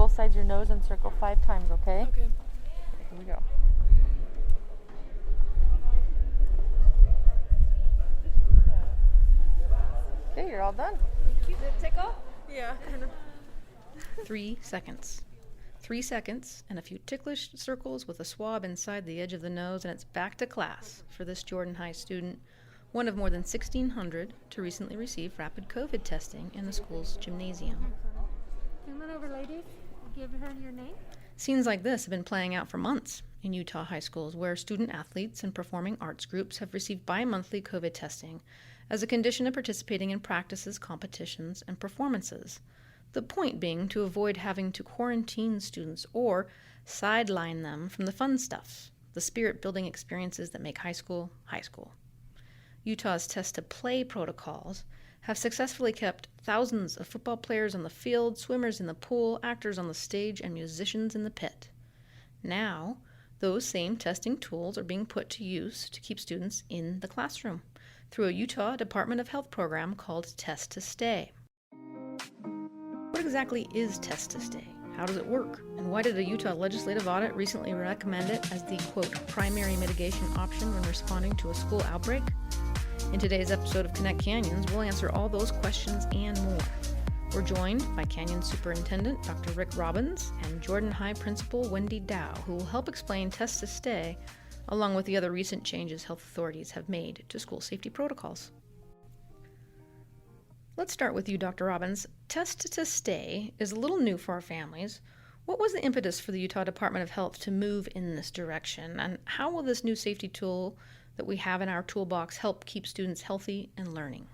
both sides of your nose and circle 5 times, okay? Okay. Here we go. Okay, you're all done. Thank you. Did it tickle? Yeah, kind of. 3 seconds. 3 seconds and a few ticklish circles with a swab inside the edge of the nose, and it's back to class for this Jordan High student, one of more than 1,600 to recently receive rapid COVID testing in the school's gymnasium. Turn that over, ladies. Give her your name. Scenes like this have been playing out for months in Utah high schools, where student athletes and performing arts groups have received bi-monthly COVID testing as a condition of participating in practices, competitions, and performances. The point being to avoid having to quarantine students or sideline them from the fun stuff, the spirit-building experiences that make high school high school. Utah's test-to-play protocols have successfully kept thousands of football players on the field, swimmers in the pool, actors on the stage, and musicians in the pit. Now, those same testing tools are being put to use to keep students in the classroom through a Utah Department of Health program called Test to Stay. What exactly is Test to Stay? How does it work? And why did a Utah Legislative Audit recently recommend it as the, quote, primary mitigation option when responding to a school outbreak? In today's episode of Connect Canyons, we'll answer all those questions and more. We're joined by Canyons Superintendent Dr. Rick Robbins and Jordan High Principal Wendy Dow, who will help explain Test to Stay, along with the other recent changes health authorities have made to school safety protocols. Let's start with you, Dr. Robbins. Test to Stay is a little new for our families. What was the impetus for the Utah Department of Health to move in this direction, and how will this new safety tool that we have in our toolbox help keep students healthy and learning?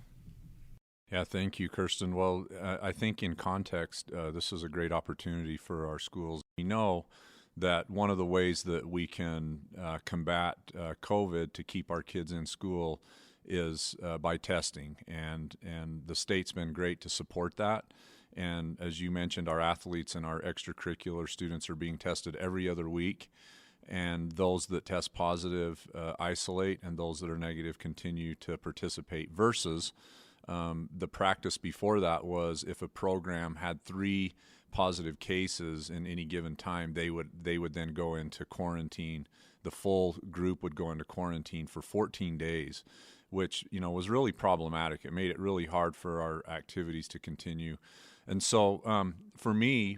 Yeah, thank you, Kirsten. Well, I think in context, this is a great opportunity for our schools. We know that one of the ways that we can combat COVID to keep our kids in school is by testing, and the state's been great to support that. And as you mentioned, our athletes and our extracurricular students are being tested every other week, and those that test positive isolate, and those that are negative continue to participate, versus the practice before that was if a program had 3 positive cases in any given time, they would then go into quarantine. The full group would go into quarantine for 14 days, which was really problematic. It made it really hard for our activities to continue. And so for me,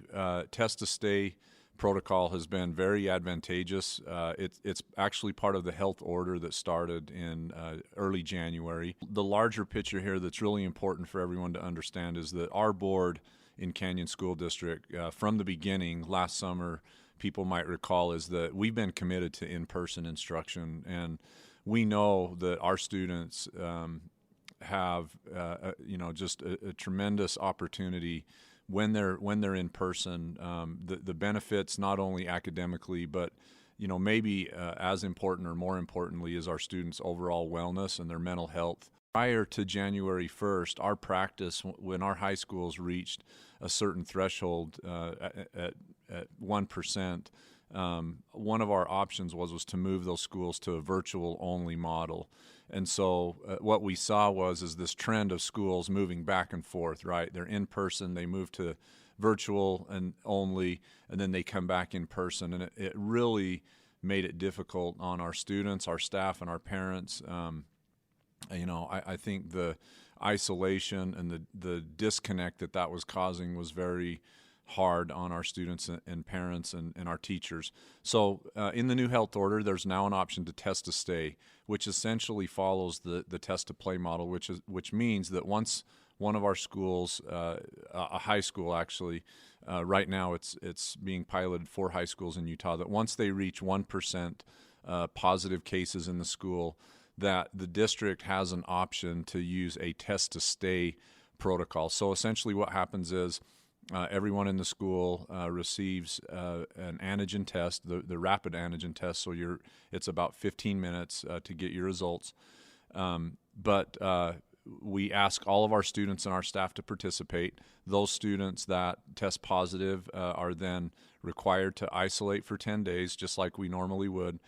Test to Stay protocol has been very advantageous. It's actually part of the health order that started in early January. The larger picture here that's really important for everyone to understand is that our board in Canyon School District, from the beginning last summer, people might recall, is that we've been committed to in-person instruction, and we know that our students have just a tremendous opportunity when they're in person. The benefits, not only academically, but maybe as important or more importantly, is our students' overall wellness and their mental health. Prior to January 1st, our practice, when our high schools reached a certain threshold at 1%, one of our options was to move those schools to a virtual-only model. And so what we saw is this trend of schools moving back and forth, right? They're in person, they move to virtual and only, and then they come back in person. And it really made it difficult on our students, our staff, and our parents. I think the isolation and the disconnect that was causing was very hard on our students and parents and our teachers. So in the new health order, there's now an option to Test to Stay, which essentially follows the Test to Play model, which means that once one of our schools, a high school actually, right now it's being piloted 4 high schools in Utah, that once they reach 1% positive cases in the school, that the district has an option to use a Test to Stay protocol. So essentially what happens is everyone in the school receives an antigen test, the rapid antigen test. So it's about 15 minutes to get your results. But we ask all of our students and our staff to participate. Those students that test positive are then required to isolate for 10 days, just like we normally would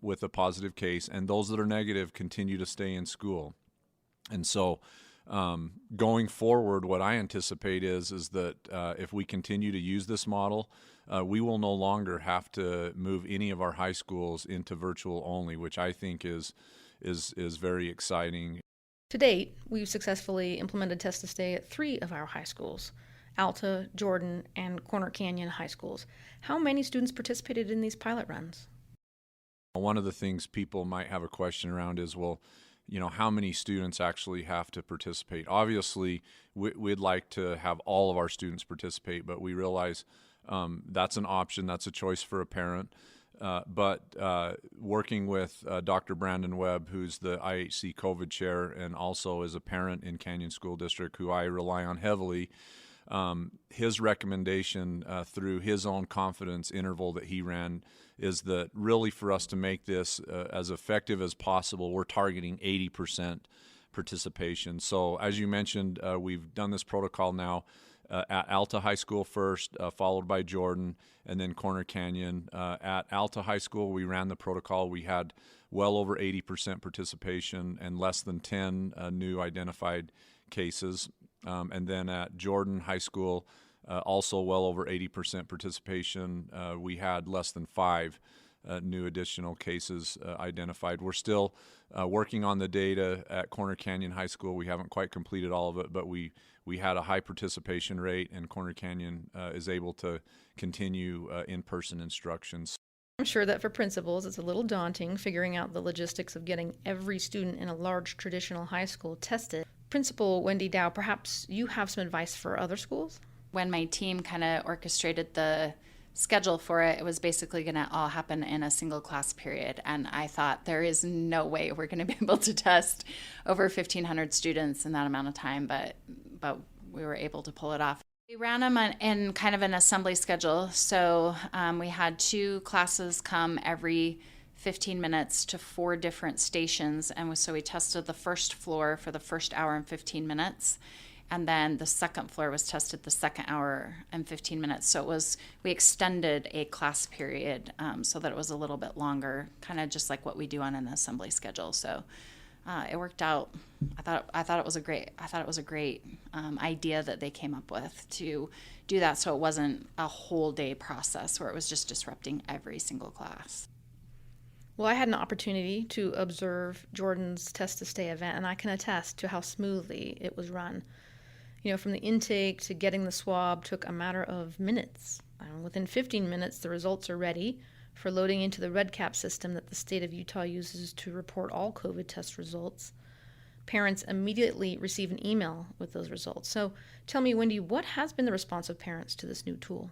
with a positive case. And those that are negative continue to stay in school. And so Going forward, what I anticipate is that if we continue to use this model, we will no longer have to move any of our high schools into virtual only, which I think is very exciting. To date, we've successfully implemented Test to Stay at 3 of our high schools, Alta, Jordan, and Corner Canyon high schools. How many students participated in these pilot runs? One of the things people might have a question around is, well, how many students actually have to participate? Obviously, we'd like to have all of our students participate, but we realize that's an option, that's a choice for a parent. But working with Dr. Brandon Webb, who's the IHC COVID chair and also is a parent in Canyon School District, who I rely on heavily, his recommendation through his own confidence interval that he ran is that really for us to make this as effective as possible, we're targeting 80% participation. So as you mentioned, we've done this protocol now at Alta High School first, followed by Jordan, and then Corner Canyon. At Alta High School, we ran the protocol. We had well over 80% participation and less than 10 new identified cases. And then at Jordan High School, also well over 80% participation. We had less than 5 new additional cases identified. We're still working on the data at Corner Canyon High School. We haven't quite completed all of it, but we had a high participation rate, and Corner Canyon is able to continue in-person instructions. I'm sure that for principals, it's a little daunting figuring out the logistics of getting every student in a large traditional high school tested. Principal Wendy Dow, perhaps you have some advice for other schools? When my team kind of orchestrated the schedule for it, it was basically going to all happen in a single class period. And I thought there is no way we're going to be able to test over 1,500 students in that amount of time, but we were able to pull it off. We ran them in kind of an assembly schedule. So we had 2 classes come every 15 minutes to 4 different stations. And so we tested the first floor for the first hour and 15 minutes. And then the second floor was tested the second hour and 15 minutes. So we extended a class period so that it was a little bit longer, kind of just like what we do on an assembly schedule. So it worked out. I thought it was a great idea that they came up with to do that, so it wasn't a whole day process where it was just disrupting every single class. Well, I had an opportunity to observe Jordan's Test to Stay event, and I can attest to how smoothly it was run. From the intake to getting the swab took a matter of minutes. Within 15 minutes, the results are ready for loading into the REDCap system that the state of Utah uses to report all COVID test results. Parents immediately receive an email with those results. So tell me, Wendy, what has been the response of parents to this new tool?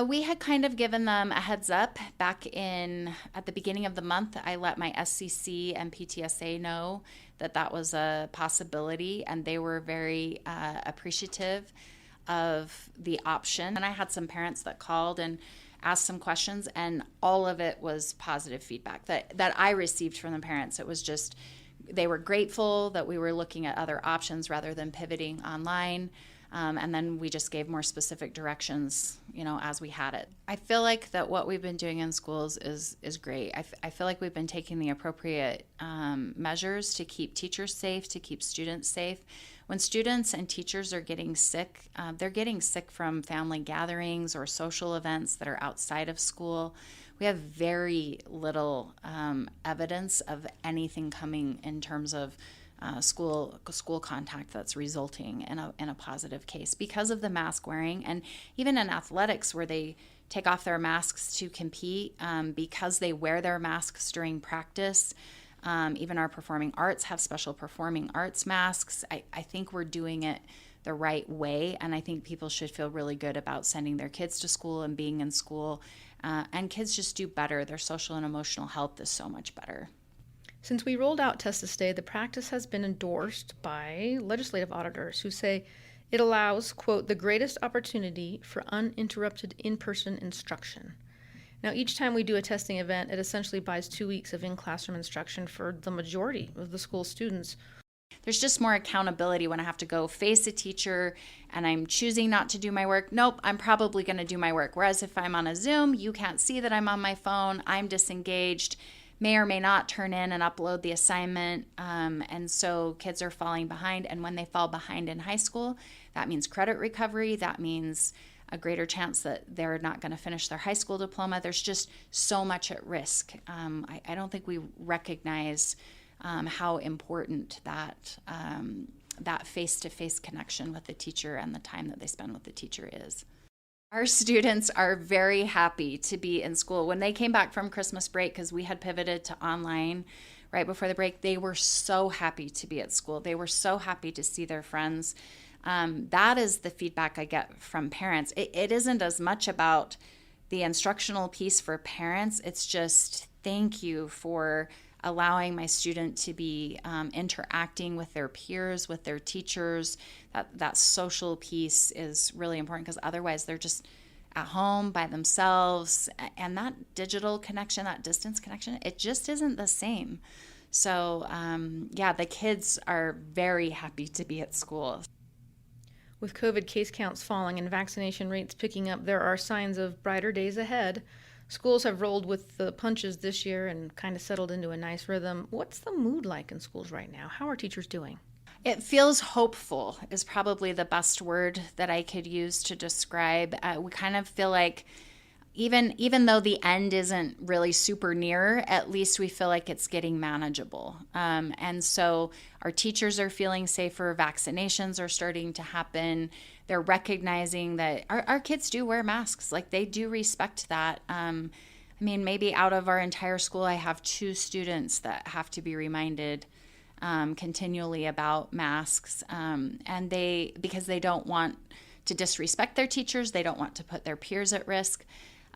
We had kind of given them a heads up back at the beginning of the month. I let my SCC and PTSA know that was a possibility, and they were very appreciative of the option. And I had some parents that called and asked some questions, and all of it was positive feedback that I received from the parents. It was just, they were grateful that we were looking at other options rather than pivoting online. And then we just gave more specific directions, as we had it. I feel like that what we've been doing in schools is great. I feel like we've been taking the appropriate measures to keep teachers safe, to keep students safe. When students and teachers are getting sick, they're getting sick from family gatherings or social events that are outside of school. We have very little evidence of anything coming in terms of school contact that's resulting in a positive case because of the mask wearing. And even in athletics, where they take off their masks to compete, because they wear their masks during practice. Even our performing arts have special performing arts masks. I think we're doing it the right way, and I think people should feel really good about sending their kids to school and being in school. And kids just do better. Their social and emotional health is so much better. Since we rolled out Test to Stay, the practice has been endorsed by legislative auditors who say it allows, quote, the greatest opportunity for uninterrupted in-person instruction. Now, each time we do a testing event, it essentially buys 2 weeks of in-classroom instruction for the majority of the school students. There's just more accountability when I have to go face a teacher and I'm choosing not to do my work. Nope, I'm probably going to do my work. Whereas if I'm on a Zoom, you can't see that I'm on my phone. I'm disengaged. may or may not turn in and upload the assignment. And so kids are falling behind. And when they fall behind in high school, that means credit recovery. That means a greater chance that they're not going to finish their high school diploma. There's just so much at risk. I don't think we recognize how important that face-to-face connection with the teacher and the time that they spend with the teacher is. Our students are very happy to be in school. When they came back from Christmas break, because we had pivoted to online right before the break, they were so happy to be at school. They were so happy to see their friends. That is the feedback I get from parents. It isn't as much about the instructional piece for parents. It's just thank you for allowing my student to be interacting with their peers, with their teachers. That social piece is really important, because otherwise they're just at home by themselves. And that digital connection, that distance connection, it just isn't the same. So the kids are very happy to be at school. With COVID case counts falling and vaccination rates picking up, there are signs of brighter days ahead. Schools have rolled with the punches this year and kind of settled into a nice rhythm. What's the mood like in schools right now? How are teachers doing? It feels hopeful is probably the best word that I could use to describe. We kind of feel like even though the end isn't really super near, at least we feel like it's getting manageable. And so our teachers are feeling safer. Vaccinations are starting to happen. They're recognizing that our kids do wear masks. Like, they do respect that. Maybe out of our entire school, I have 2 students that have to be reminded continually about masks. And because they don't want to disrespect their teachers, they don't want to put their peers at risk.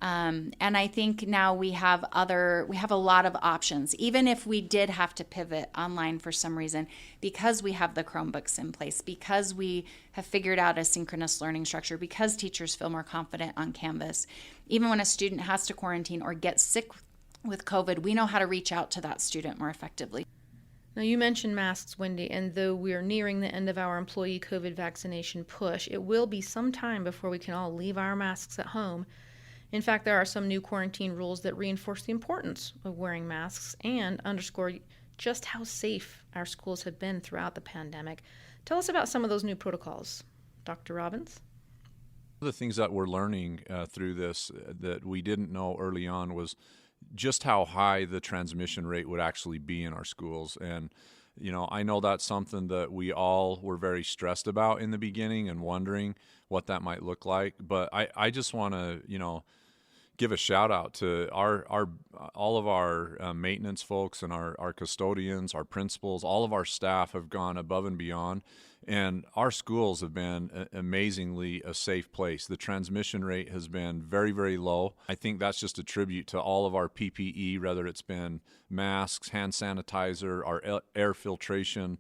And I think now we have a lot of options, even if we did have to pivot online for some reason, because we have the Chromebooks in place, because we have figured out a synchronous learning structure, because teachers feel more confident on Canvas. Even when a student has to quarantine or get sick with COVID, we know how to reach out to that student more effectively. Now, you mentioned masks, Wendy, and though we are nearing the end of our employee COVID vaccination push, it will be some time before we can all leave our masks at home. In fact, there are some new quarantine rules that reinforce the importance of wearing masks and underscore just how safe our schools have been throughout the pandemic. Tell us about some of those new protocols, Dr. Robbins. One of the things that we're learning through this that we didn't know early on was just how high the transmission rate would actually be in our schools. And, I know that's something that we all were very stressed about in the beginning and wondering what that might look like. But I just want to, give a shout out to all of our maintenance folks and our custodians, our principals. All of our staff have gone above and beyond, and our schools have been amazingly a safe place. The transmission rate has been very, very low. I think that's just a tribute to all of our PPE, whether it's been masks, hand sanitizer, our air filtration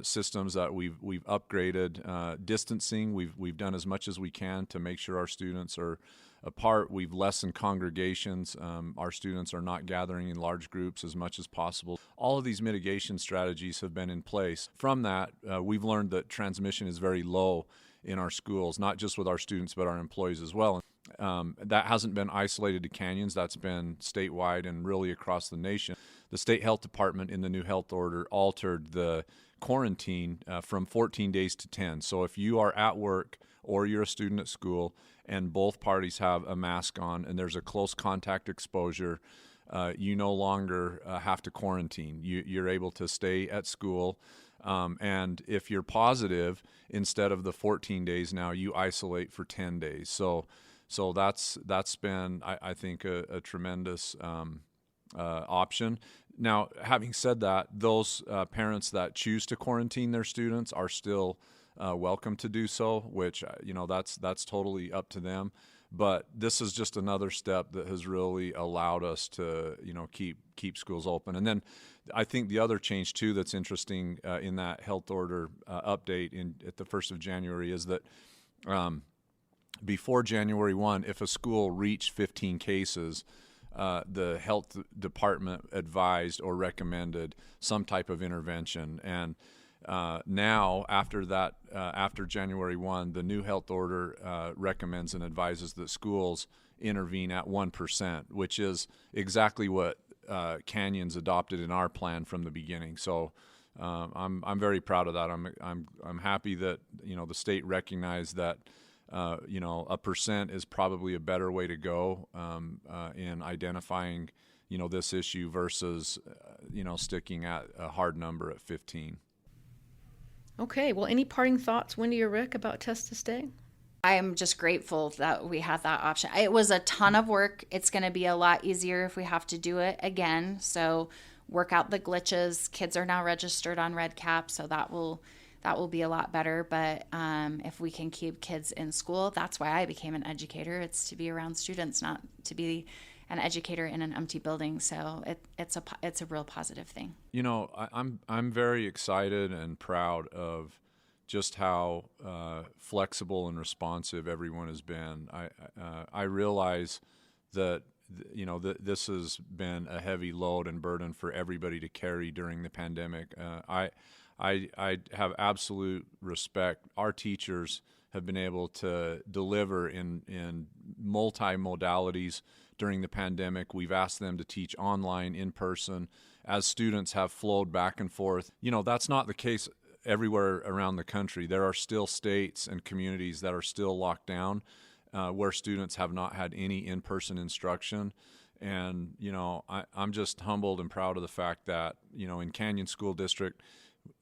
systems that we've upgraded, distancing. We've done as much as we can to make sure our students are apart. We've lessened congregations. Our students are not gathering in large groups as much as possible. All of these mitigation strategies have been in place. From that, we've learned that transmission is very low in our schools, not just with our students, but our employees as well. That hasn't been isolated to Canyons. That's been statewide and really across the nation. The state health department in the new health order altered the quarantine from 14 days to 10. So if you are at work or you're a student at school and both parties have a mask on and there's a close contact exposure, you no longer have to quarantine. You're able to stay at school. And if you're positive, instead of the 14 days now, you isolate for 10 days. So that's been, I think, a tremendous option. Now, having said that, those parents that choose to quarantine their students are still welcome to do so, which, that's totally up to them. But this is just another step that has really allowed us to, keep schools open. And then I think the other change, too, that's interesting in that health order update at the 1st of January is that before January 1, if a school reached 15 cases, the health department advised or recommended some type of intervention. And now, after January 1, the new health order recommends and advises that schools intervene at 1%, which is exactly what Canyons adopted in our plan from the beginning. So I'm very proud of that. I'm happy that the state recognized that 1% is probably a better way to go in identifying this issue versus sticking at a hard number at 15. Okay, well, any parting thoughts, Wendy or Rick, about Test to Stay? I'm just grateful that we had that option. It was a ton of work. It's going to be a lot easier if we have to do it again. So work out the glitches. Kids are now registered on REDCap, so that will be a lot better. But if we can keep kids in school, that's why I became an educator. It's to be around students, not to be an educator in an empty building. So it's a real positive thing. I'm very excited and proud of just how flexible and responsive everyone has been. I realize that this has been a heavy load and burden for everybody to carry during the pandemic. I have absolute respect. Our teachers have been able to deliver in multi-modalities during the pandemic. We've asked them to teach online, in person, as students have flowed back and forth. That's not the case everywhere around the country. There are still states and communities that are still locked down where students have not had any in-person instruction. And, I'm just humbled and proud of the fact that, in Canyons School District,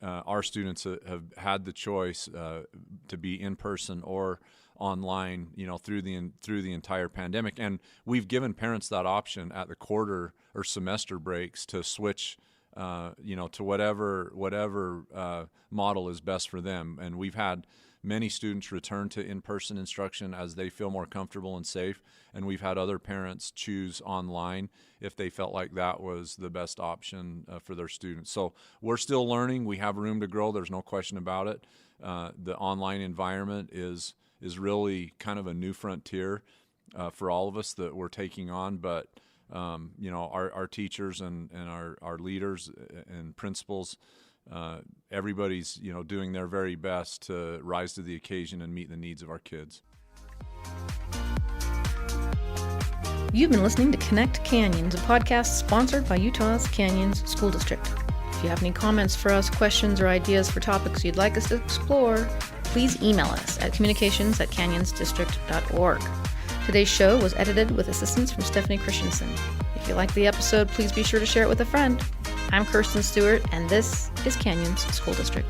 our students have had the choice to be in person or online, through the entire pandemic. And we've given parents that option at the quarter or semester breaks to switch to whatever model is best for them. And we've had many students return to in-person instruction as they feel more comfortable and safe, and we've had other parents choose online if they felt like that was the best option for their students. So we're still learning. We have room to grow. There's no question about it. The online environment is really kind of a new frontier for all of us that we're taking on, but our teachers and our leaders and principals, everybody's doing their very best to rise to the occasion and meet the needs of our kids. You've been listening to Connect Canyons, a podcast sponsored by Utah's Canyons School District. If you have any comments for us, questions, or ideas for topics you'd like us to explore, please email us at communications@canyonsdistrict.org. Today's show was edited with assistance from Stephanie Christensen. If you like the episode, please be sure to share it with a friend. I'm Kirsten Stewart, and this is Canyons School District.